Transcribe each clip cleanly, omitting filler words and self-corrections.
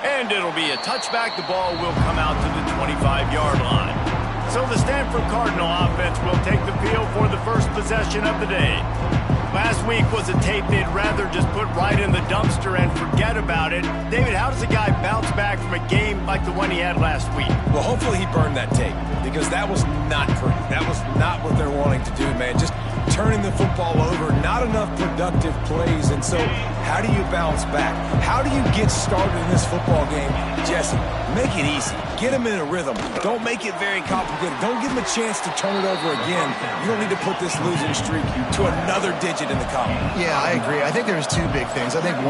And it'll be a touchback. The ball will come out to the 25-yard line. So the Stanford Cardinal offense will take the field for the first possession of the day. Last week was a tape they'd rather just put right in the dumpster and forget about it. David, how does a guy bounce back from a game like the one he had last week? Well, hopefully he burned that tape, because that was not pretty. That was not what they're wanting to do, man. Just turning the football over, not enough productive plays. And so how do you bounce back? How do you get started in this football game? Jesse, make it easy. Get him in a rhythm. Don't make it very complicated. Don't give him a chance to turn it over again. You don't need to put this losing streak to another digit in the column. Yeah, I agree. I think there's two big things. I think one,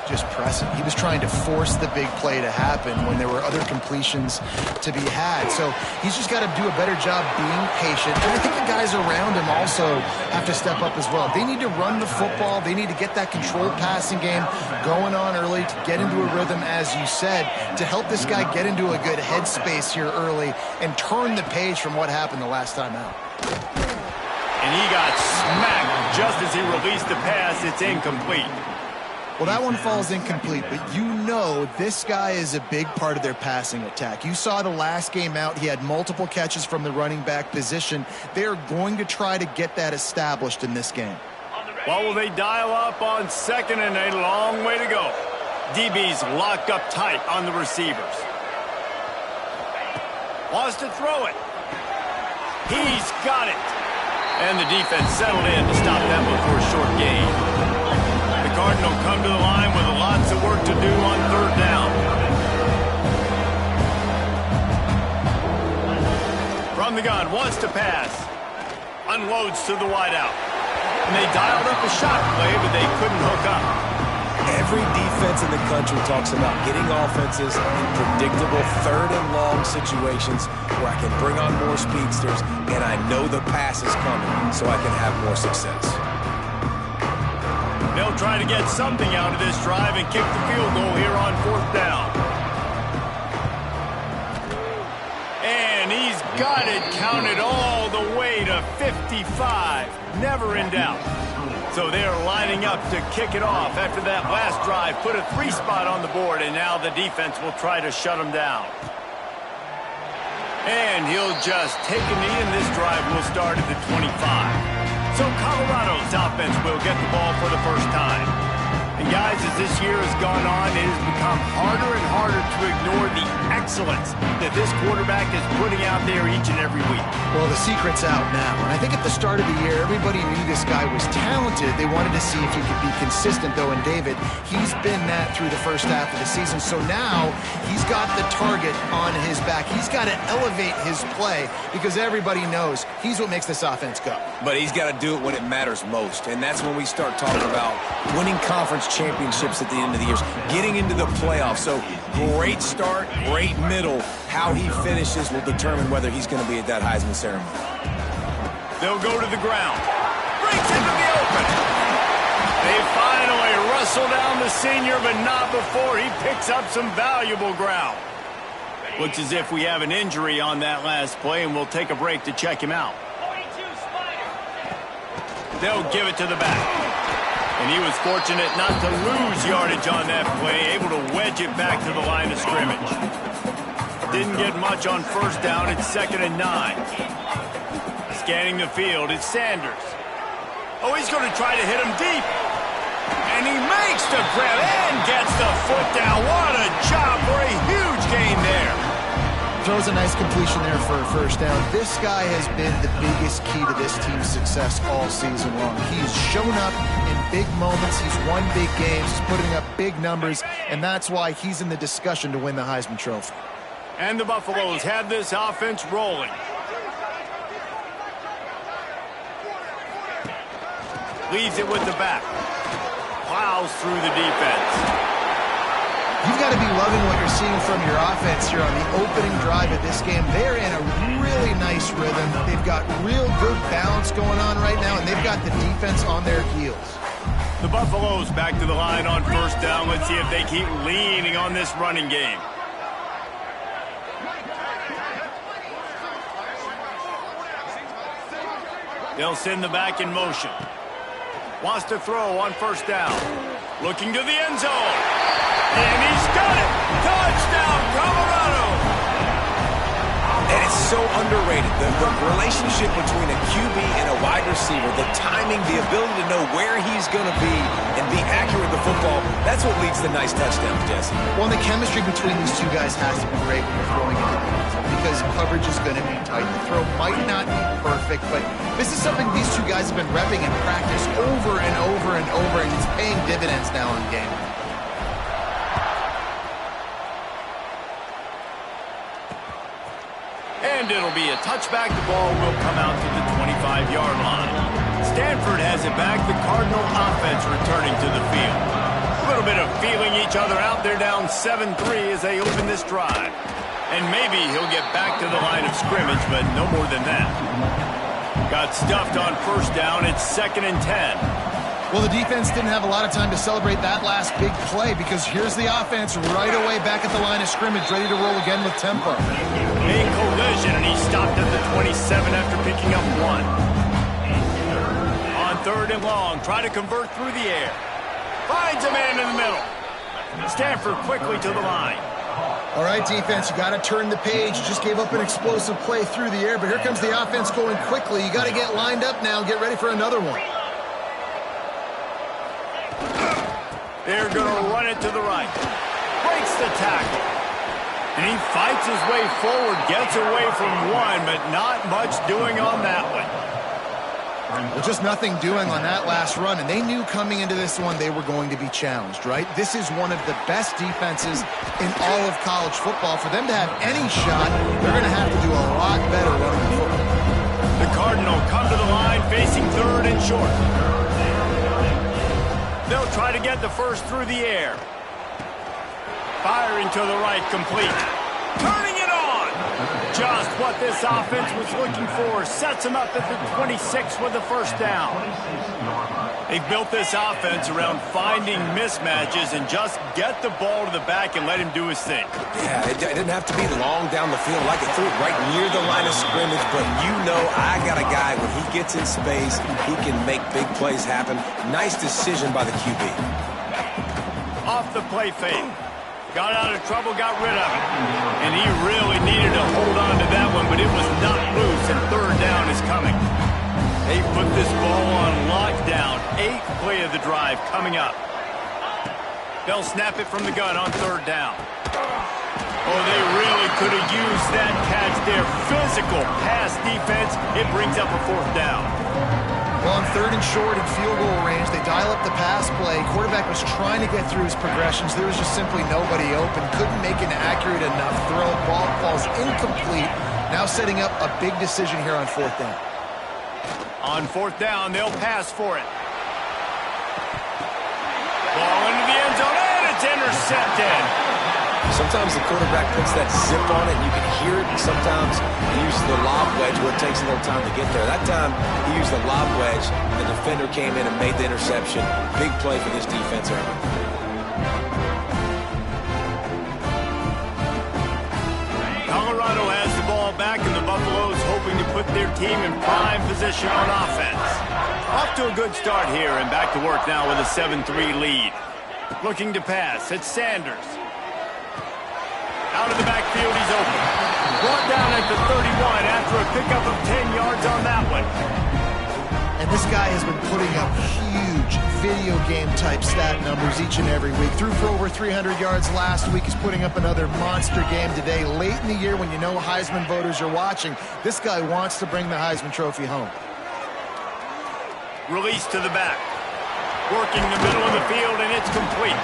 just pressing. He was trying to force the big play to happen when there were other completions to be had. So he's just got to do a better job being patient. And I think the guys around him also have to step up as well. They need to run the football. They need to get that controlled passing game going on early to get into a rhythm, as you said, to help this guy get into a good headspace here early and turn the page from what happened the last time out. And he got smacked just as he released the pass. It's incomplete. Well, that one falls incomplete, but you know this guy is a big part of their passing attack. You saw the last game out. He had multiple catches from the running back position. They're going to try to get that established in this game. Well, will they dial up on second and a long way to go? DB's locked up tight on the receivers. Wants to throw it. He's got it. And the defense settled in to stop that one for a short gain. The Cardinal come to the line with lots of work to do on third down. From the gun, wants to pass. Unloads to the wideout. And they dialed up a shot play, but they couldn't hook up. Every defense in the country talks about getting offenses in predictable third and long situations where I can bring on more speedsters and I know the pass is coming so I can have more success. They'll try to get something out of this drive and kick the field goal here on fourth down. And he's got it counted all the way to 55. Never in doubt. So they're lining up to kick it off after that last drive. Put a 3-spot on the board, and now the defense will try to shut them down. And he'll just take a knee, and this drive will start at the 25. So Colorado's offense will get the ball for the first time. And guys, as this year has gone on, it has become harder and harder to ignore the excellence that this quarterback is putting out there each and every week. Well, the secret's out now. And I think at the start of the year, everybody knew this guy was talented. They wanted to see if he could be consistent, though. And David, he's been that through the first half of the season. So now he's got the target on his back. He's got to elevate his play because everybody knows he's what makes this offense go. But he's got to do it when it matters most. And that's when we start talking about winning conference championships at the end of the year, getting into the playoffs. So great start, great middle. How he finishes will determine whether he's going to be at that Heisman ceremony. They'll go to the ground. Breaks into the open. They finally wrestle down the senior, but not before he picks up some valuable ground. Looks as if we have an injury on that last play, and we'll take a break to check him out. They'll give it to the back. And he was fortunate not to lose yardage on that play, able to wedge it back to the line of scrimmage. Didn't get much on first down. It's 2nd and 9. Scanning the field, it's Sanders. Oh, he's going to try to hit him deep. And he makes the grab and gets the foot down. What a job for a huge gain there. Throws a nice completion there for a first down. This guy has been the biggest key to this team's success all season long. He's shown up in big moments. He's won big games. He's putting up big numbers, and that's why he's in the discussion to win the Heisman Trophy. And the Buffaloes have this offense rolling. Leaves it with the back. plows through the defense. You've got to be loving what you're seeing from your offense here on the opening drive of this game. They're in a really nice rhythm. They've got real good balance going on right now, and they've got the defense on their heels. The Buffaloes back to the line on first down. Let's see if they keep leaning on this running game. They'll send the back in motion. Wants to throw on first down. Looking to the end zone. And he's got it! Touchdown, Colorado! And it's so underrated. The relationship between a QB and a wide receiver, the timing, the ability to know where he's going to be and be accurate with the football, that's what leads to nice touchdowns, Jesse. Well, the chemistry between these two guys has to be great when you're throwing into the end zone because coverage is going to be tight. The throw might not be perfect, but this is something these two guys have been repping in practice over and over and over, and it's paying dividends now in game. And it'll be a touchback. The ball will come out to the 25-yard line. Stanford has it back. The Cardinal offense returning to the field. A little bit of feeling each other out. They're down 7-3 as they open this drive. And maybe he'll get back to the line of scrimmage, but no more than that. Got stuffed on first down. It's 2nd and 10. Well, the defense didn't have a lot of time to celebrate that last big play because here's the offense right away back at the line of scrimmage, ready to roll again with tempo. A collision, and he stopped at the 27 after picking up 1. On 3rd and long, try to convert through the air. Finds a man in the middle. Stanford quickly to the line. All right, defense, you got to turn the page. You just gave up an explosive play through the air, but here comes the offense going quickly. You got to get lined up now and get ready for another one. They're going to run it to the right. Breaks the tackle. And he fights his way forward, gets away from one, but not much doing on that one. Well, just nothing doing on that last run, and they knew coming into this one they were going to be challenged, right? This is one of the best defenses in all of college football. For them to have any shot, they're going to have to do a lot better running the football. The Cardinal come to the line facing 3rd and short. They'll try to get the first through the air. Firing to the right, complete. Turning it on! Just what this offense was looking for. Sets him up at the 26 with the first down. They built this offense around finding mismatches and just get the ball to the back and let him do his thing. Yeah, it didn't have to be long down the field. Like it threw it right near the line of scrimmage, but you know I got a guy, when he gets in space, he can make big plays happen. Nice decision by the QB. Off the play fake. Got out of trouble, got rid of it. And he really needed to hold on to that one, but it was not loose, and 3rd down is coming. They put this ball on lockdown. 8th play of the drive coming up. They'll snap it from the gun on 3rd down. Oh, they really could have used that catch there. Physical pass defense. It brings up a 4th down. Well, on 3rd and short and field goal range, they dial up the pass play. Quarterback was trying to get through his progressions. There was just simply nobody open. Couldn't make an accurate enough throw. Ball falls incomplete. Now setting up a big decision here on 4th down. On 4th down, they'll pass for it. Ball into the end zone, and it's intercepted. Sometimes the quarterback puts that zip on it, and you can hear it. And sometimes he uses the lob wedge where it takes a little time to get there. That time, he used the lob wedge. The defender came in and made the interception. Big play for this defense early. Colorado has the ball back, and the Buffaloes hoping to put their team in prime position on offense. Off to a good start here, and back to work now with a 7-3 lead. Looking to pass, it's Sanders. Out of the backfield, he's open. Brought down at the 31 after a pickup of 10 yards on that one. And this guy has been putting up huge video game type stat numbers each and every week. Threw for over 300 yards last week. He's putting up another monster game today. Late in the year when you know Heisman voters are watching, this guy wants to bring the Heisman Trophy home. Release to the back. Working the middle of the field, and it's complete.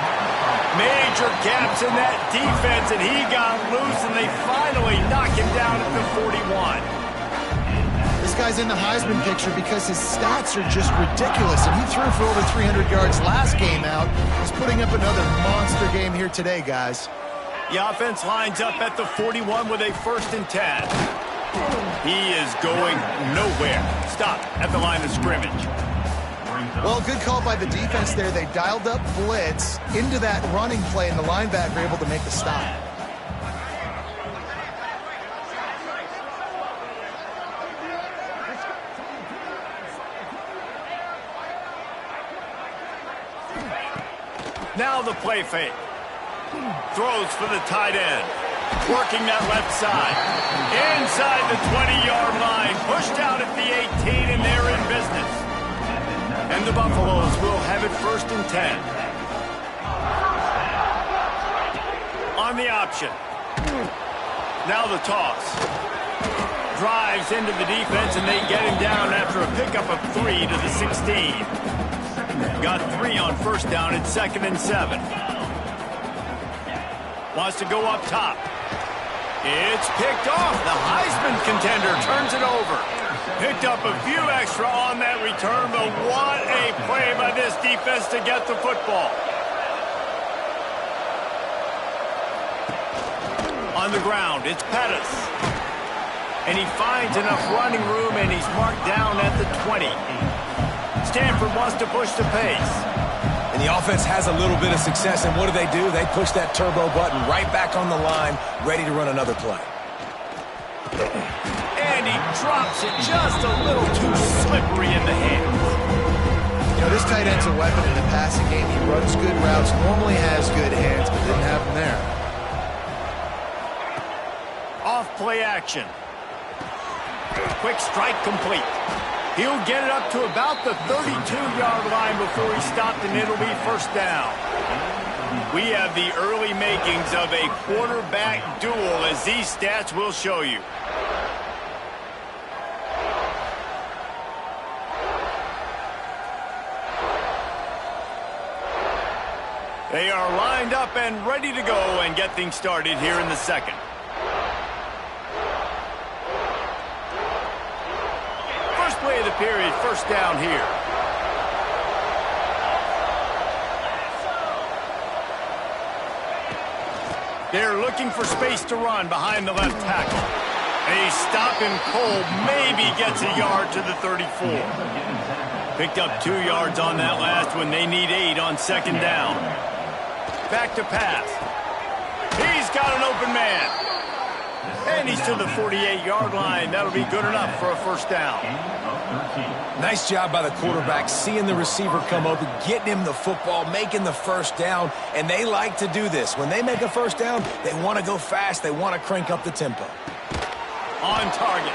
Major gaps in that defense, and he got loose, and they finally knock him down at the 41. This this guy's in the Heisman picture because his stats are just ridiculous. And he threw for over 300 yards last game out. He's putting up another monster game here today, guys. The offense lines up at the 41 with a 1st and 10. He is going nowhere. Stop at the line of scrimmage. Well, good call by the defense there. They dialed up blitz into that running play, and the linebacker able to make the stop. Now the play fake. Throws for the tight end. Working that left side. Inside the 20-yard line. Pushed out at the 18, and they're in business. And the Buffaloes will have it 1st and 10. On the option. Now the toss. Drives into the defense, and they get him down after a pickup of 3 to the 16. Got 3 on 1st down at 2nd and 7. Wants to go up top. It's picked off. The Heisman contender turns it over. Picked up a few extra on that return, but what a play by this defense to get the football. On the ground, it's Pettis. And he finds enough running room, and he's marked down at the 20. Stanford wants to push the pace. And the offense has a little bit of success, and what do? They push that turbo button right back on the line, ready to run another play. And he drops it just a little too slippery in the hands. You know, this tight end's a weapon in the passing game. He runs good routes, normally has good hands, but didn't have them there. Off play action. Quick strike complete. He'll get it up to about the 32-yard line before he stopped, and it'll be 1st down. We have the early makings of a quarterback duel, as these stats will show you. They are lined up and ready to go and get things started here in the 2nd. Play of the period, 1st down here. They're looking for space to run behind the left tackle. A stop him cold, maybe gets a yard to the 34. Picked up 2 yards on that last one. They need 8 on 2nd down. Back to pass. He's got an open man. And he's to the 48-yard line. That'll be good enough for a 1st down. Nice job by the quarterback, seeing the receiver come open, getting him the football, making the 1st down, and they like to do this. When they make a 1st down, they want to go fast. They want to crank up the tempo. On target.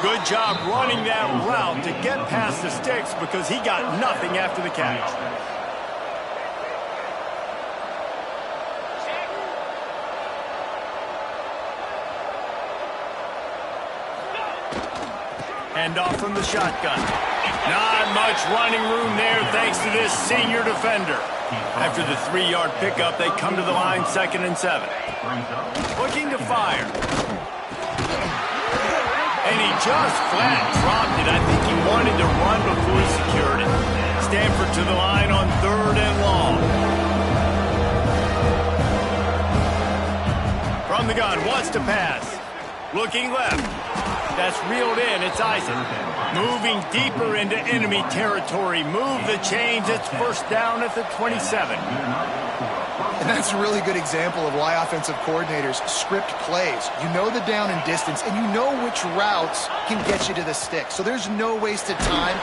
Good job running that route to get past the sticks because he got nothing after the catch. Hand off from the shotgun. Not much running room there thanks to this senior defender. After the 3-yard pickup, they come to the line 2nd and 7. Looking to fire. And he just flat dropped it. I think he wanted to run before he secured it. Stanford to the line on 3rd and long. From the gun, wants to pass. Looking left. That's reeled in. It's Isaac. Moving deeper into enemy territory. Move the chains. It's 1st down at the 27. And that's a really good example of why offensive coordinators script plays. You know the down and distance, and you know which routes can get you to the stick. So there's no wasted time.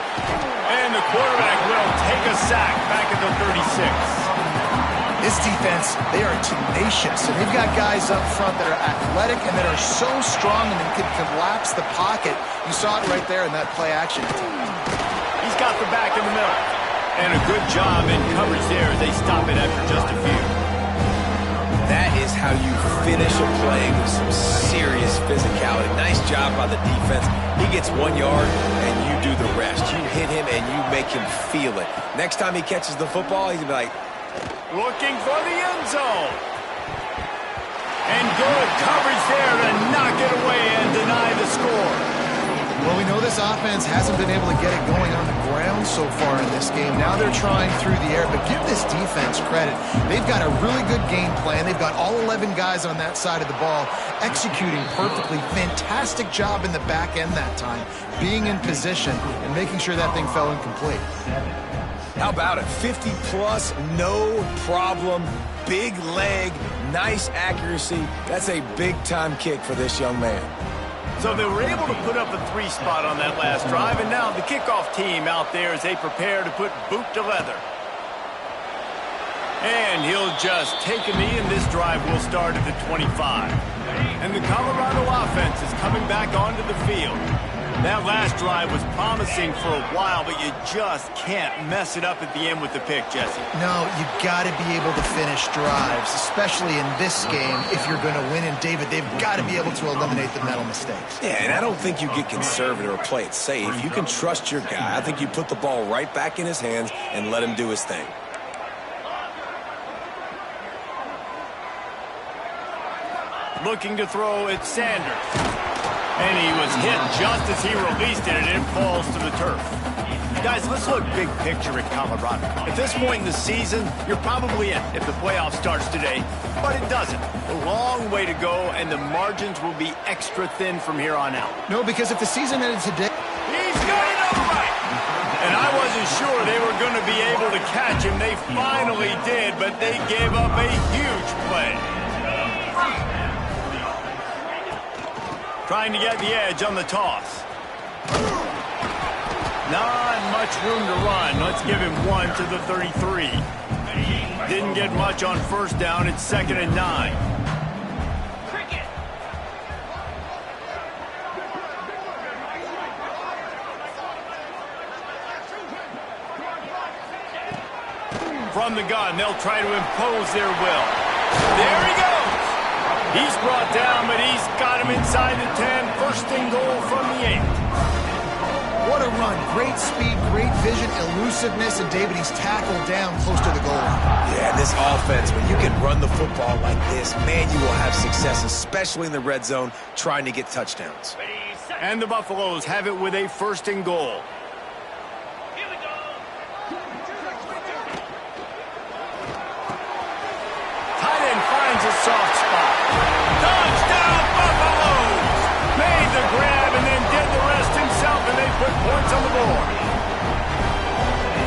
And the quarterback will take a sack back at the 36. This defense, they are tenacious, and they've got guys up front that are athletic and that are so strong and can collapse the pocket. You saw it right there in that play action. He's got the back in the middle. And a good job in coverage there as they stop it after just a few. That is how you finish a play with some serious physicality. Nice job by the defense. He gets 1 yard, and you do the rest. You hit him, and you make him feel it. Next time he catches the football, he's going to be like, looking for the end zone. And good coverage there to knock it away and deny the score. Well, we know this offense hasn't been able to get it going on the ground so far in this game. Now they're trying through the air, but give this defense credit. They've got a really good game plan. They've got all 11 guys on that side of the ball executing perfectly. Fantastic job in the back end that time, being in position and making sure that thing fell incomplete. How about it? 50-plus, no problem. Big leg, nice accuracy. That's a big-time kick for this young man. So they were able to put up a 3 spot on that last drive, and now the kickoff team out there as they prepare to put boot to leather. And he'll just take a knee, and this drive will start at the 25. And the Colorado offense is coming back onto the field. That last drive was promising for a while, but you just can't mess it up at the end with the pick, Jesse. No, you've got to be able to finish drives, especially in this game. If you're going to win, and David, they've got to be able to eliminate the mental mistakes. Yeah, and I don't think you get conservative or play it safe. You can trust your guy. I think you put the ball right back in his hands and let him do his thing. Looking to throw at Sanders. And he was hit just as he released it, and it falls to the turf. Guys, let's look big picture at Colorado. At this point in the season, you're probably in if the playoff starts today, but it doesn't. A long way to go, and the margins will be extra thin from here on out. No, because if the season ended today... He's going over right! And I wasn't sure they were going to be able to catch him. They finally did, but they gave up a huge play. Trying to get the edge on the toss. Not much room to run. Let's give him 1 to the 33. Didn't get much on first down. It's 2nd and 9. From the gun, they'll try to impose their will. There he goes. He's brought down, but he's got him inside the 10. First and goal from the 8. What a run. Great speed, great vision, elusiveness, and David, he's tackled down close to the goal line. Yeah, this offense, when you can run the football like this, man, you will have success, especially in the red zone, trying to get touchdowns. And the Buffaloes have it with a 1st and goal. A soft spot. Touchdown, Buffaloes! Made the grab and then did the rest himself, and they put points on the board.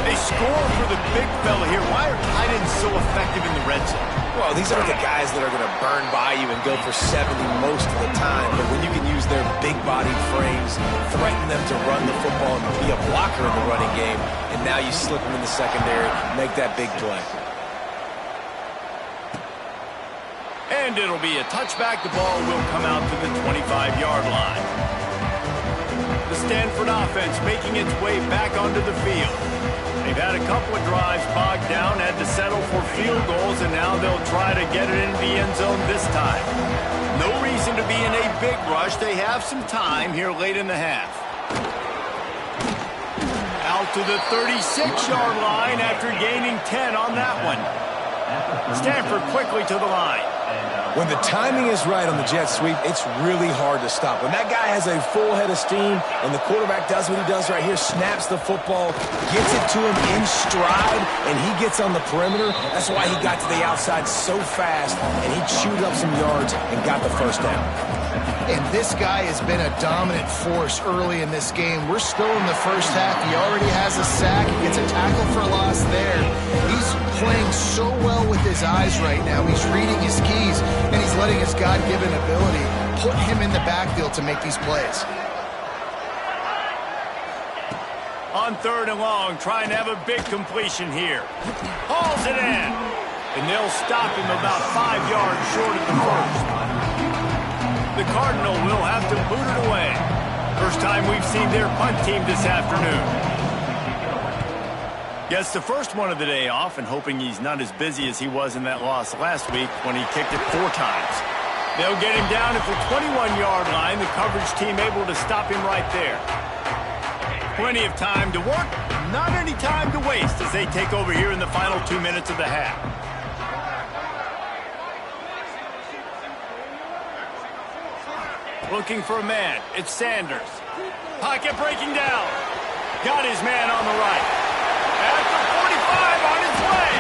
They score for the big fella here. Why are tight ends so effective in the red zone? Well, these aren't the guys that are going to burn by you and go for 70 most of the time, but when you can use their big-bodied frames, threaten them to run the football and be a blocker in the running game, and now you slip them in the secondary, make that big play. And it'll be a touchback. The ball will come out to the 25-yard line. The Stanford offense making its way back onto the field. They've had a couple of drives bogged down, had to settle for field goals, and now they'll try to get it into the end zone this time. No reason to be in a big rush. They have some time here late in the half. Out to the 36-yard line after gaining 10 on that one. Stanford quickly to the line. When the timing is right on the jet sweep, it's really hard to stop. When that guy has a full head of steam and the quarterback does what he does right here, snaps the football, gets it to him in stride, and he gets on the perimeter, that's why he got to the outside so fast, and he chewed up some yards and got the first down. And this guy has been a dominant force early in this game. We're still in the first half. He already has a sack. He gets a tackle for loss there. He's playing so well with his eyes right now. He's reading his keys, and he's letting his God-given ability put him in the backfield to make these plays. On 3rd and long, trying to have a big completion here. Hauls it in. And they'll stop him about 5 yards short of the first. The Cardinal will have to boot it away. First time we've seen their punt team this afternoon. Gets the first one of the day off, and hoping he's not as busy as he was in that loss last week when he kicked it 4 times. They'll get him down at the 21-yard line. The coverage team able to stop him right there. Plenty of time to work, not any time to waste as they take over here in the final 2 minutes of the half. Looking for a man. It's Sanders. Pocket breaking down. Got his man on the right. At the 45 on its way.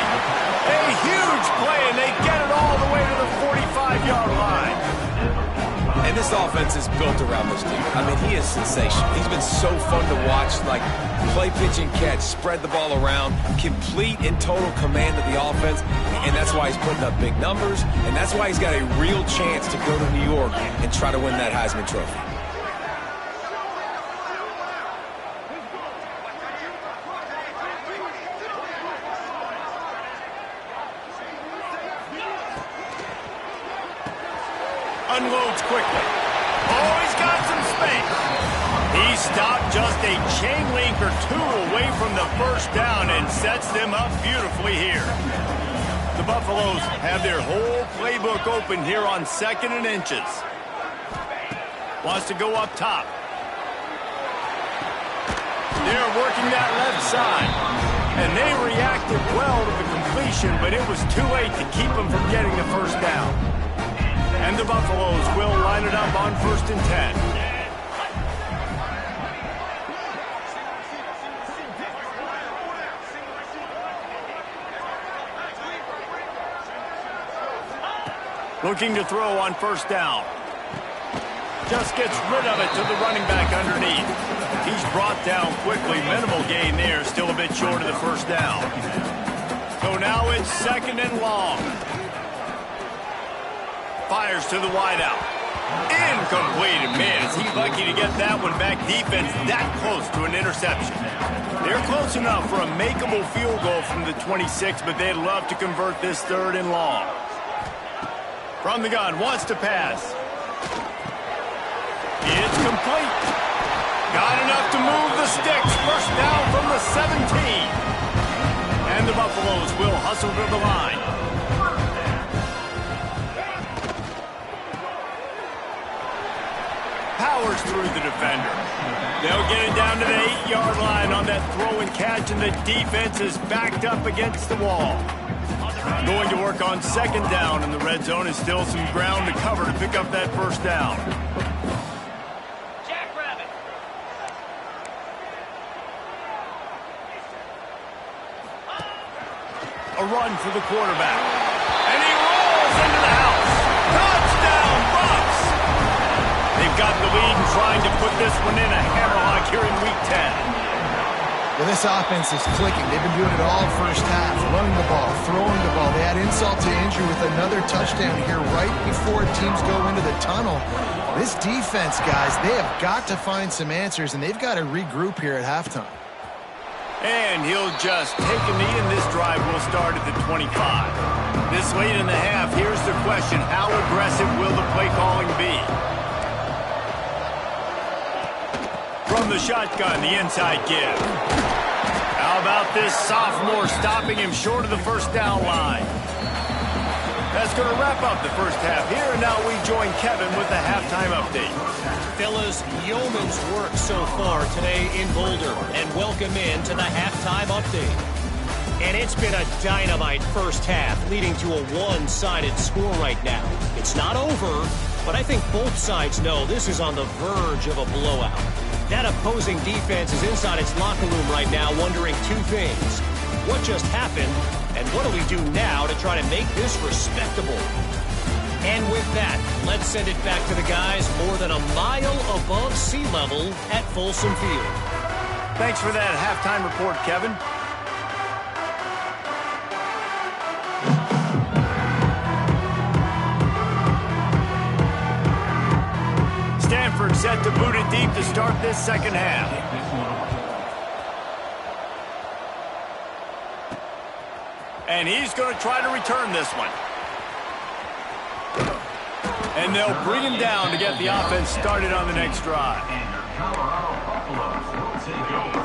A huge play, and they get it all the way to the 45-yard line. And this offense is built around this dude. I mean, he is sensational. He's been so fun to watch, like play, pitch, and catch, spread the ball around, complete and total command of the offense, and that's why he's putting up big numbers, and that's why he's got a real chance to go to New York and try to win that Heisman Trophy. Unloads quickly. Oh, he's got some space. He stopped just a chain link or two away from the first down and sets them up beautifully here. The Buffaloes have their whole playbook open here on 2nd and inches. Wants to go up top. They're working that left side. And they reacted well to the completion, but it was too late to keep them from getting the first down. And the Buffaloes will line it up on 1st and 10. Looking to throw on 1st down. Just gets rid of it to the running back underneath. He's brought down quickly. Minimal gain there. Still a bit short of the 1st down. So now it's 2nd and long. Fires to the wideout. Incomplete. And man, is he lucky to get that one back. Defense that close to an interception. They're close enough for a makeable field goal from the 26, but they'd love to convert this 3rd and long. From the gun, wants to pass. It's complete. Got enough to move the sticks. 1st down from the 17. And the Buffaloes will hustle to the line. Powers through the defender. They'll get it down to the 8-yard line on that throw and catch, and the defense is backed up against the wall. Going to work on 2nd down, and the red zone is still some ground to cover to pick up that 1st down. Jackrabbit. A run for the quarterback. And he rolls into the house. Touchdown, Bucs! They've got the lead and trying to put this one in a hammerlock here in Week 10. Well, this offense is clicking. They've been doing it all first half. Running the ball, throwing the ball. They had insult to injury with another touchdown here right before teams go into the tunnel. This defense, guys, they have got to find some answers, and they've got to regroup here at halftime. And he'll just take a knee, and this drive will start at the 25. This late in the half, here's the question. How aggressive will the play calling be? From the shotgun, the inside give. How about this sophomore stopping him short of the 1st down line? That's going to wrap up the first half here, and now we join Kevin with the halftime update. Fellas, yeoman's work so far today in Boulder, and welcome in to the halftime update. And it's been a dynamite first half, leading to a one-sided score right now. It's not over, but I think both sides know this is on the verge of a blowout. That opposing defense is inside its locker room right now wondering two things. What just happened, and what do we do now to try to make this respectable? And with that, let's send it back to the guys more than a mile above sea level at Folsom Field. Thanks for that halftime report, Kevin. Stanford set to boot it deep to start this second half. And he's going to try to return this one. And they'll bring him down to get the offense started on the next drive.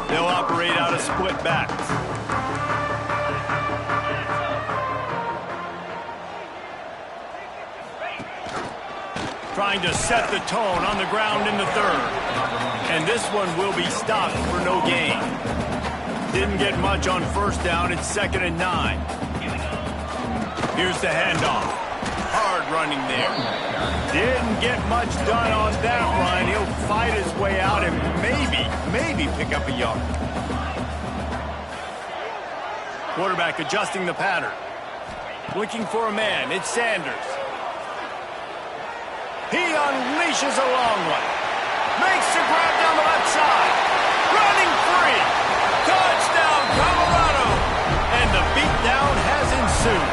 They'll operate out a split back. Trying to set the tone on the ground in the 3rd. And this one will be stopped for no gain. Didn't get much on 1st down. It's 2nd and 9. Here's the handoff. hard running there. Didn't get much done on that run. He'll fight his way out and maybe pick up a yard. Quarterback adjusting the pattern. Looking for a man. It's Sanders. He unleashes a long one. Makes the grab down the left side. Running free. Touchdown, Colorado. And the beatdown has ensued.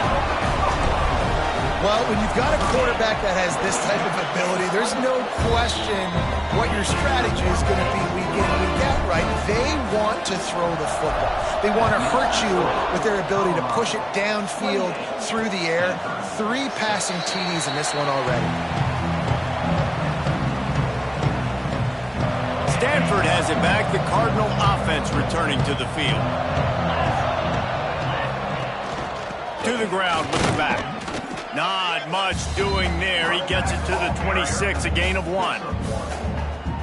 Well, when you've got a quarterback that has this type of ability, there's no question what your strategy is going to be week in, week out, right? They want to throw the football. They want to hurt you with their ability to push it downfield through the air. 3 passing TDs in this one already. Stanford has it back. The Cardinal offense returning to the field. To the ground with the back. Not much doing there. He gets it to the 26, a gain of 1.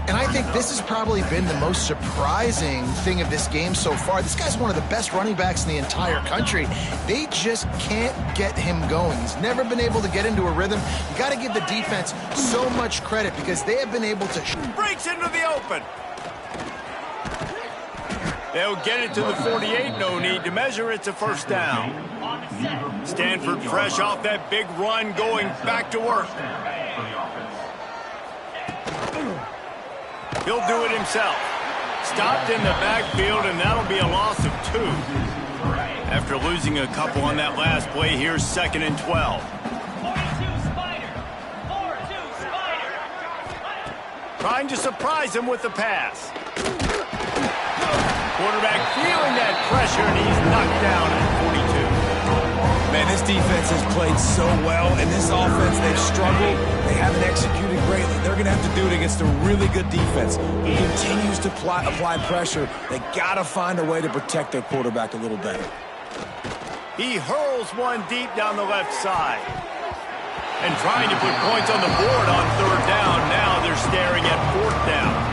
And I think this has probably been the most surprising thing of this game so far. This guy's one of the best running backs in the entire country. They just can't get him going. He's never been able to get into a rhythm. You got to give the defense so much credit because they have been able to... Breaks into the open. They'll get it to the 48. No need to measure. It's a first down. Stanford fresh off that big run, going back to work. He'll do it himself. Stopped in the backfield, and that'll be a loss of 2. After losing a couple on that last play, here's 2nd and 12. Trying to surprise him with the pass. Quarterback feeling that pressure, and he's knocked down at 42. Man, this defense has played so well, and this offense, they've struggled. They haven't executed greatly. They're going to have to do it against a really good defense who continues to apply pressure. They got to find a way to protect their quarterback a little better. He hurls one deep down the left side. And trying to put points on the board on 3rd down. Now they're staring at 4th down.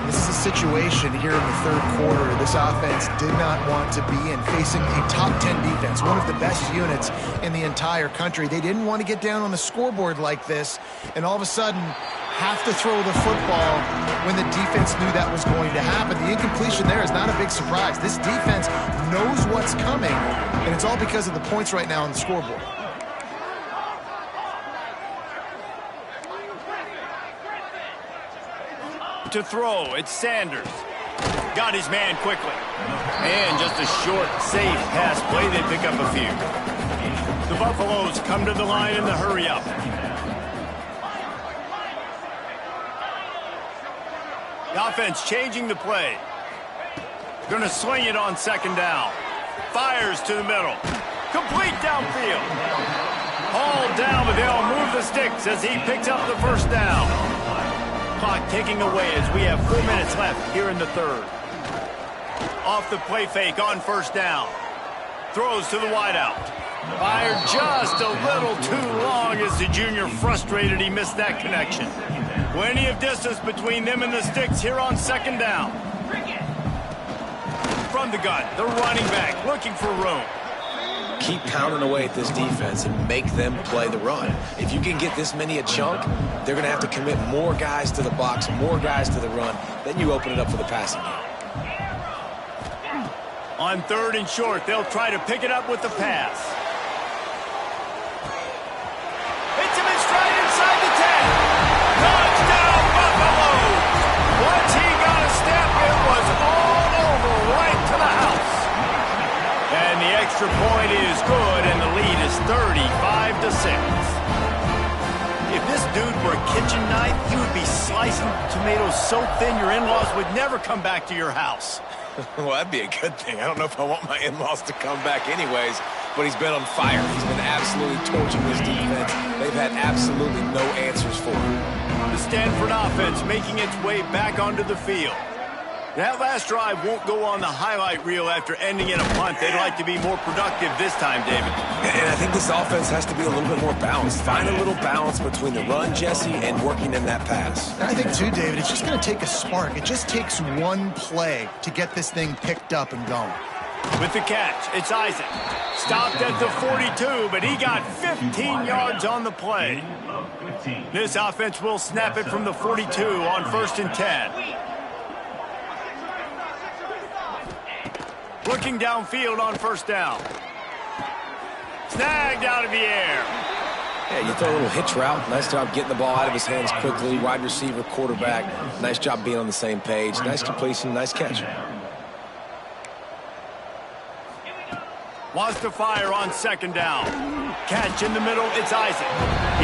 This is a situation here in the 3rd quarter this offense did not want to be in, facing a top 10 defense, one of the best units in the entire country. They didn't want to get down on the scoreboard like this and all of a sudden have to throw the football when the defense knew that was going to happen. The incompletion there is not a big surprise. This defense knows what's coming, and it's all because of the points right now on the scoreboard. To throw, it's Sanders. Got his man quickly. And just a short, safe pass play. They pick up a few. The Buffaloes come to the line in the hurry-up. The offense changing the play. Going to swing it on 2nd down. Fires to the middle. Complete downfield. Hauled down, but they'll move the sticks as he picks up the 1st down. Clock ticking away as we have 4 minutes left here in the 3rd. Off the play fake on 1st down. Throws to the wideout. Fired just a little too long as the junior frustrated he missed that connection. Plenty of distance between them and the sticks here on 2nd down. From the gun, the running back looking for room. Keep pounding away at this defense and make them play the run. If you can get this many a chunk, they're going to have to commit more guys to the box, more guys to the run. Then you open it up for the passing game. On 3rd and short, they'll try to pick it up with the pass. Hits him in stride inside the 10. Touchdown, Buffalo! Once he got a step, it was all over right to the house. And the extra point is good, and the lead is 35-6. If this dude were a kitchen knife, he would be slicing tomatoes so thin your in-laws would never come back to your house. Well, that'd be a good thing. I don't know if I want my in-laws to come back anyways, but he's been on fire. He's been absolutely torching this defense. They've had absolutely no answers for him. The Stanford offense making its way back onto the field. That last drive won't go on the highlight reel after ending in a punt. They'd like to be more productive this time, David. And I think this offense has to be a little bit more balanced. Find a little balance between the run, Jesse, and working in that pass. And I think, too, David, it's just going to take a spark. It just takes one play to get this thing picked up and going. With the catch, it's Isaac. Stopped at the 42, but he got 15 yards on the play. This offense will snap it from the 42 on 1st and 10. Looking downfield on 1st down. Snagged out of the air. Yeah, you throw a little hitch route. Nice job getting the ball out of his hands quickly. Wide receiver, quarterback. Nice job being on the same page. Nice completion, nice catch. Wants to fire on 2nd down. Catch in the middle, it's Isaac.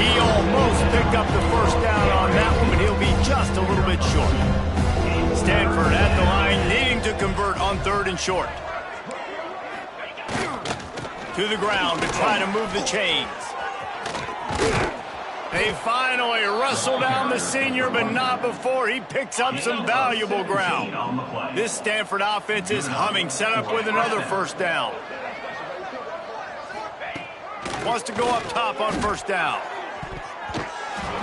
He almost picked up the 1st down on that one, but he'll be just a little bit short. Stanford at the line, needing to convert on 3rd and short. To the ground to try to move the chains. They finally wrestle down the senior, but not before he picks up some valuable ground. This Stanford offense is humming, set up with another 1st down. Wants to go up top on 1st down.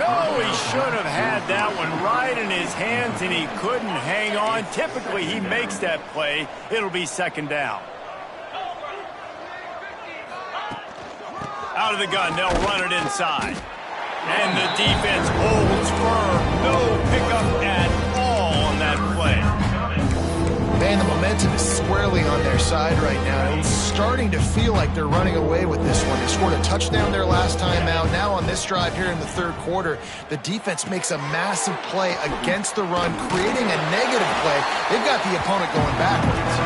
No, he should have had that one right in his hands, and he couldn't hang on. Typically, he makes that play. It'll be 2nd down. Out of the gun, they'll run it inside. And the defense holds firm. No pickup at all on that play. Man, the momentum is squarely on their side right now. It's starting to feel like they're running away with this one. They scored a touchdown their last time out. Now on this drive here in the 3rd quarter, the defense makes a massive play against the run, creating a negative play. They've got the opponent going backwards.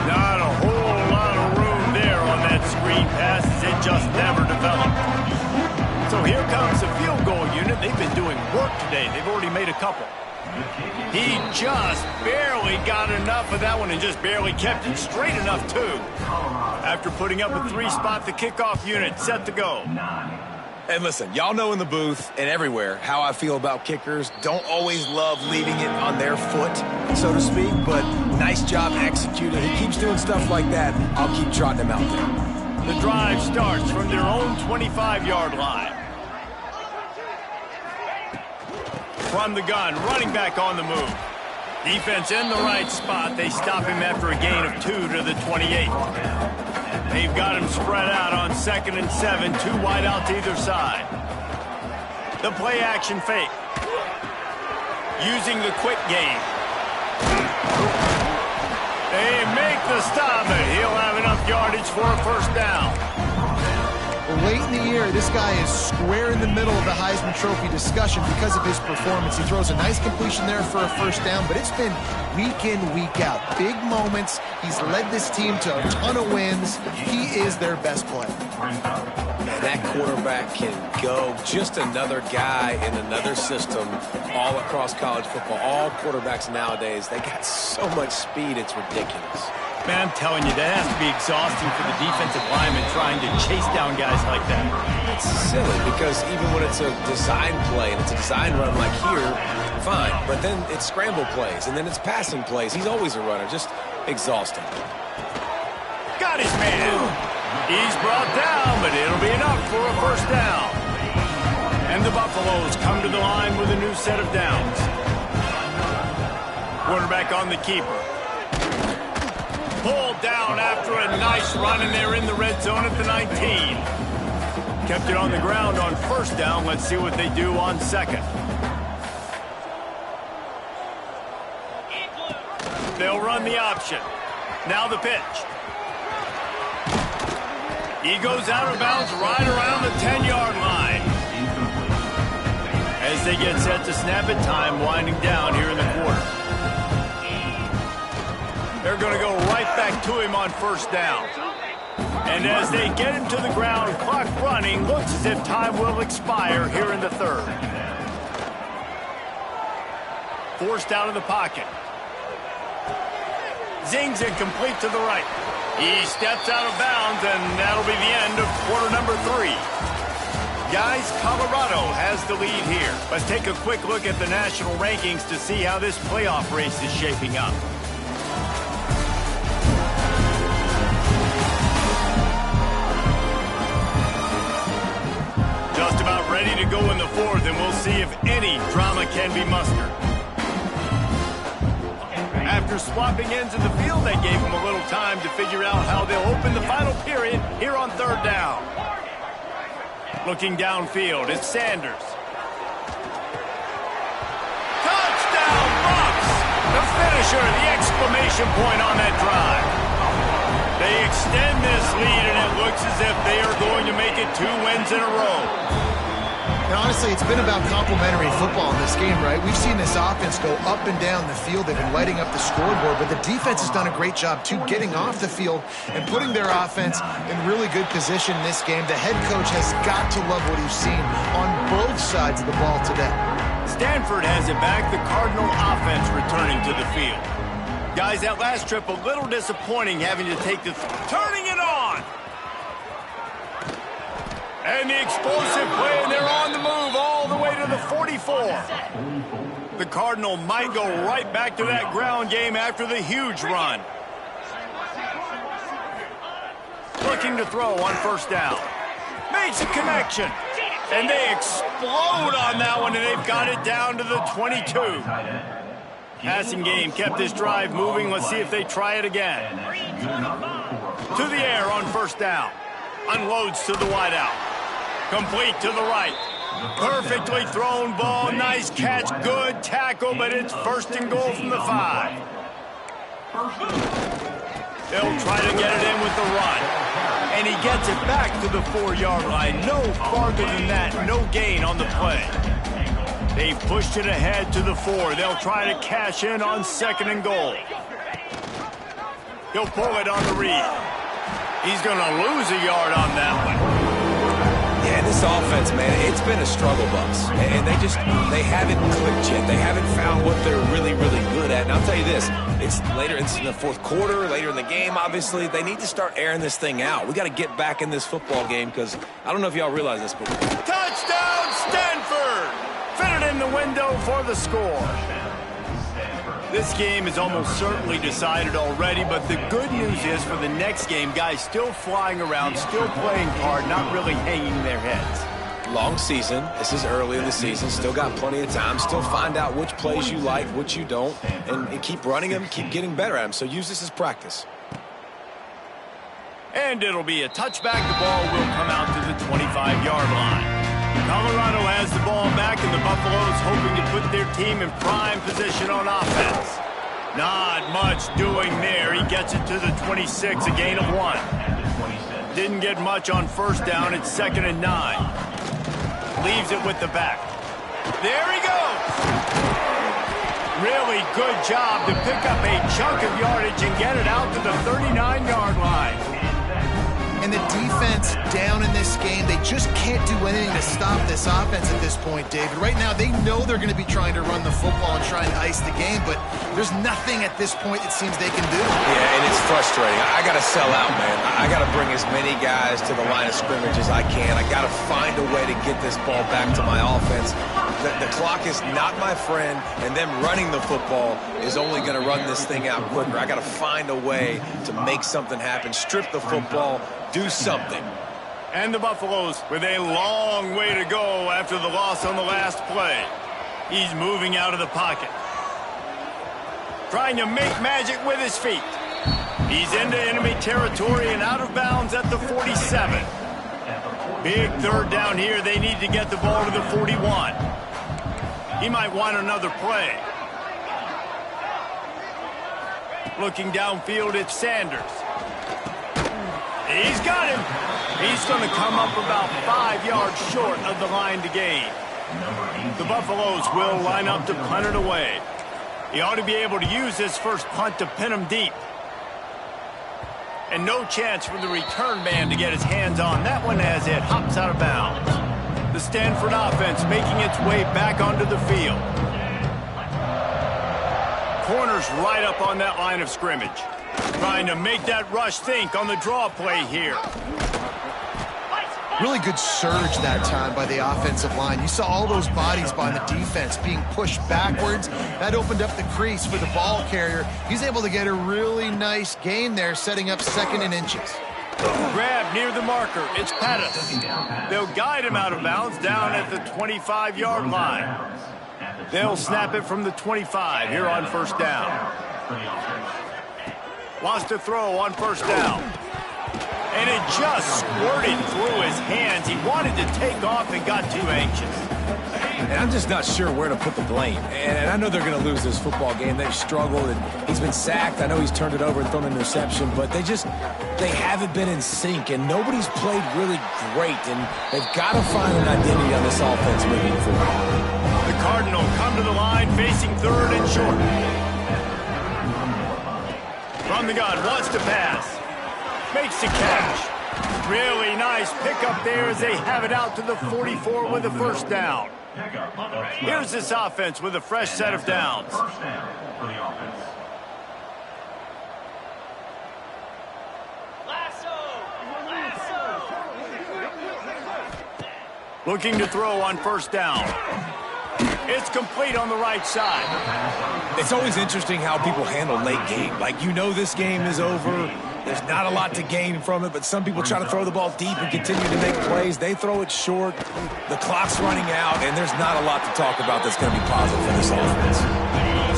Not a whole lot of room there on that screen pass. It just never developed. So here comes the field goal unit. They've been doing work today. They've already made a couple. He just barely got enough of that one and just barely kept it straight enough, too. After putting up a 3-spot, the kickoff unit set to go. And listen, y'all know in the booth and everywhere how I feel about kickers. Don't always love leaving it on their foot, so to speak, but nice job executing. He keeps doing stuff like that. I'll keep trotting him out there. The drive starts from their own 25-yard line. From the gun, running back on the move. Defense in the right spot. They stop him after a gain of 2 to the 28. They've got him spread out on 2nd and 7, 2 wide out to either side. The play action fake. Using the quick game. They make the stop, but he'll have enough yardage for a 1st down. Late in the year, this guy is square in the middle of the Heisman Trophy discussion because of his performance. He throws a nice completion there for a 1st down, but it's been week in, week out. Big moments. He's led this team to a ton of wins. He is their best player. Man, that quarterback can go. Just another guy in another system all across college football. All quarterbacks nowadays, they got so much speed, it's ridiculous. Man, I'm telling you, that has to be exhausting for the defensive lineman trying to chase down guys like that. It's silly because even when it's a design play and it's a design run like here, fine. But then it's scramble plays and then it's passing plays. He's always a runner. Just exhausting. Got his man. He's brought down, but it'll be enough for a 1st down. And the Buffaloes come to the line with a new set of downs. Quarterback on the keeper. Pulled down after a nice run, and they're in the red zone at the 19. Kept it on the ground on 1st down. Let's see what they do on 2nd. They'll run the option. Now the pitch. He goes out of bounds right around the 10-yard line. As they get set to snap it, time winding down here in the quarter. They're going to go right back to him on 1st down. And as they get him to the ground, clock running, looks as if time will expire here in the 3rd. Forced out of the pocket. Zings it complete to the right. He steps out of bounds, and that'll be the end of quarter number 3. Guys, Colorado has the lead here. Let's take a quick look at the national rankings to see how this playoff race is shaping up. Just about ready to go in the 4th, and we'll see if any drama can be mustered. After after swapping ends of the field, that gave them a little time to figure out how they'll open the final period here on third down. Looking downfield, it's Sanders. Touchdown, Bucs! The finisher, the exclamation point on that drive. They extend this lead, and it looks as if they are going to make it 2 wins in a row. And honestly, it's been about complementary football in this game, right? We've seen this offense go up and down the field. They've been lighting up the scoreboard, but the defense has done a great job, too, getting off the field and putting their offense in really good position in this game. The head coach has got to love what he's seen on both sides of the ball today. Stanford has it back, the Cardinal offense returning to the field. Guys, that last trip a little disappointing having to take the... Turning it on! And the explosive play, and they're on the move all the way to the 44. The Cardinal might go right back to that ground game after the huge run. Looking to throw on first down. Makes a connection. And they explode on that one, and they've got it down to the 22. Passing game kept this drive moving. Let's see if they try it again. To the air on first down. Unloads to the wideout. Complete to the right. Perfectly thrown ball. Nice catch. Good tackle, but it's first and goal from the 5. They'll try to get it in with the run. And he gets it back to the 4-yard line. No farther than that. No gain on the play. They've pushed it ahead to the 4. They'll try to cash in on second and goal. He'll pull it on the read. He's going to lose a yard on that one. Yeah, this offense, man, it's been a struggle bus. And they haven't clicked yet. They haven't found what they're really, really good at. And I'll tell you this, it's in the fourth quarter, later in the game, obviously. They need to start airing this thing out. We got to get back in this football game because I don't know if y'all realize this, but... Touchdown, Stanford! Fitted in the window for the score. This game is almost certainly decided already, but the good news is for the next game, guys still flying around, still playing hard, not really hanging their heads. Long season. This is early in the season. Still got plenty of time. Still find out which plays you like, which you don't, and keep running them, keep getting better at them. So use this as practice. And it'll be a touchback. The ball will come out to the 25-yard line. Colorado has the ball back, and the Buffaloes hoping to put their team in prime position on offense. Not much doing there. He gets it to the 26, a gain of 1. Didn't get much on first down. It's 2nd and 9. Leaves it with the back. There he goes. Really good job to pick up a chunk of yardage and get it out to the 39-yard line. And the defense down in this game, they just can't do anything to stop this offense at this point, David. Right now, they know they're going to be trying to run the football and try and ice the game, but there's nothing at this point it seems they can do. Yeah, and it's frustrating. I got to sell out, man. I got to bring as many guys to the line of scrimmage as I can. I got to find a way to get this ball back to my offense. The clock is not my friend, and them running the football is only going to run this thing out quicker. I got to find a way to make something happen, strip the football, do something. And the Buffaloes with a long way to go after the loss on the last play. He's moving out of the pocket. Trying to make magic with his feet. He's into enemy territory and out of bounds at the 47. Big third down here. They need to get the ball to the 41. He might want another play. Looking downfield, it's Sanders. He's got him. He's going to come up about 5 yards short of the line to gain. The Buffaloes will line up to punt it away. He ought to be able to use his first punt to pin him deep. And no chance for the return man to get his hands on that one as it hops out of bounds. The Stanford offense making its way back onto the field. Corners right up on that line of scrimmage. Trying to make that rush think on the draw play here. Really good surge that time by the offensive line. You saw all those bodies by the defense being pushed backwards. That opened up the crease for the ball carrier. He's able to get a really nice gain there, setting up 2nd and inches. Grab near the marker. It's Pettis. They'll guide him out of bounds down at the 25-yard line. They'll snap it from the 25 here on first down. Wants to throw on first down. And it just squirted through his hands. He wanted to take off and got too anxious. And I'm just not sure where to put the blame. And I know they're going to lose this football game. They've struggled, and he's been sacked. I know he's turned it over and thrown an interception, but they haven't been in sync, and nobody's played really great, and they've got to find an identity on this offense moving forward. The Cardinal come to the line facing third and short. From the gun, wants to pass. Makes the catch. Really nice pickup there as they have it out to the 44 with a first down. Here's this offense with a fresh set of downs. Looking to throw on first down. It's complete on the right side. It's always interesting how people handle late game. Like, you know this game is over. There's not a lot to gain from it, but some people try to throw the ball deep and continue to make plays. They throw it short. The clock's running out, and there's not a lot to talk about that's going to be positive for this offense.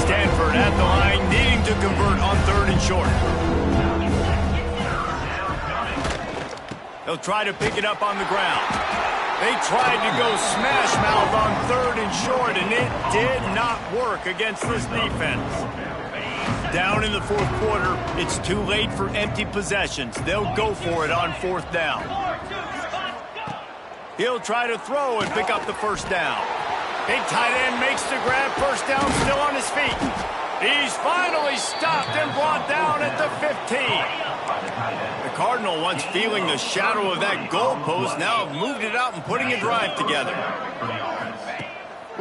Stanford at the line, needing to convert on third and short. They'll try to pick it up on the ground. They tried to go smash mouth on third and short, and it did not work against this defense. Down in the fourth quarter, it's too late for empty possessions. They'll go for it on fourth down. He'll try to throw and pick up the first down. Big tight end makes the grab, first down, still on his feet. He's finally stopped and brought down at the 15. The Cardinal, once feeling the shadow of that goalpost, now have moved it out and putting a drive together.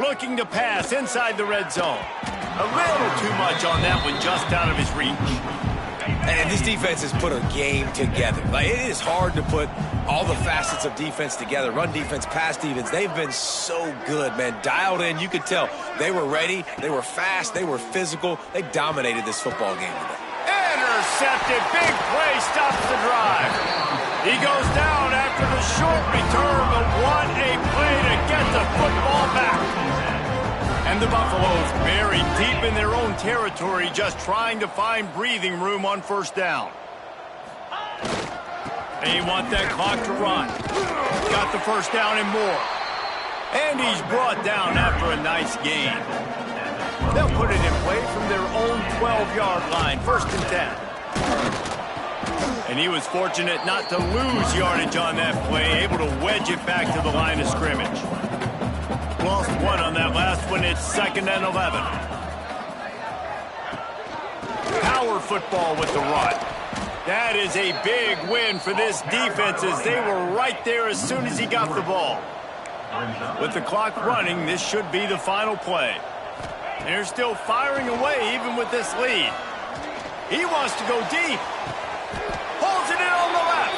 Looking to pass inside the red zone. A little too much on that one, just out of his reach. And this defense has put a game together. Like, it is hard to put all the facets of defense together. Run defense, pass defense. They've been so good, man. Dialed in. You could tell they were ready. They were fast. They were physical. They dominated this football game today. Intercepted. Big play stops the drive. He goes down after the short return, but what a play to get the football back. And the Buffaloes buried deep in their own territory, just trying to find breathing room on first down. They want that clock to run. Got the first down and more. And he's brought down after a nice gain. They'll put it in play from their own 12-yard line, first and 10. And he was fortunate not to lose yardage on that play, able to wedge it back to the line of scrimmage. Lost one on that last one. It's second and 11. Power football with the run. That is a big win for this defense, as they were right there as soon as he got the ball. With the clock running, this should be the final play. They're still firing away even with this lead. He wants to go deep. Holds it in on the left.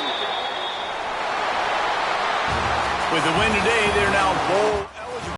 With the win today, they're now bowl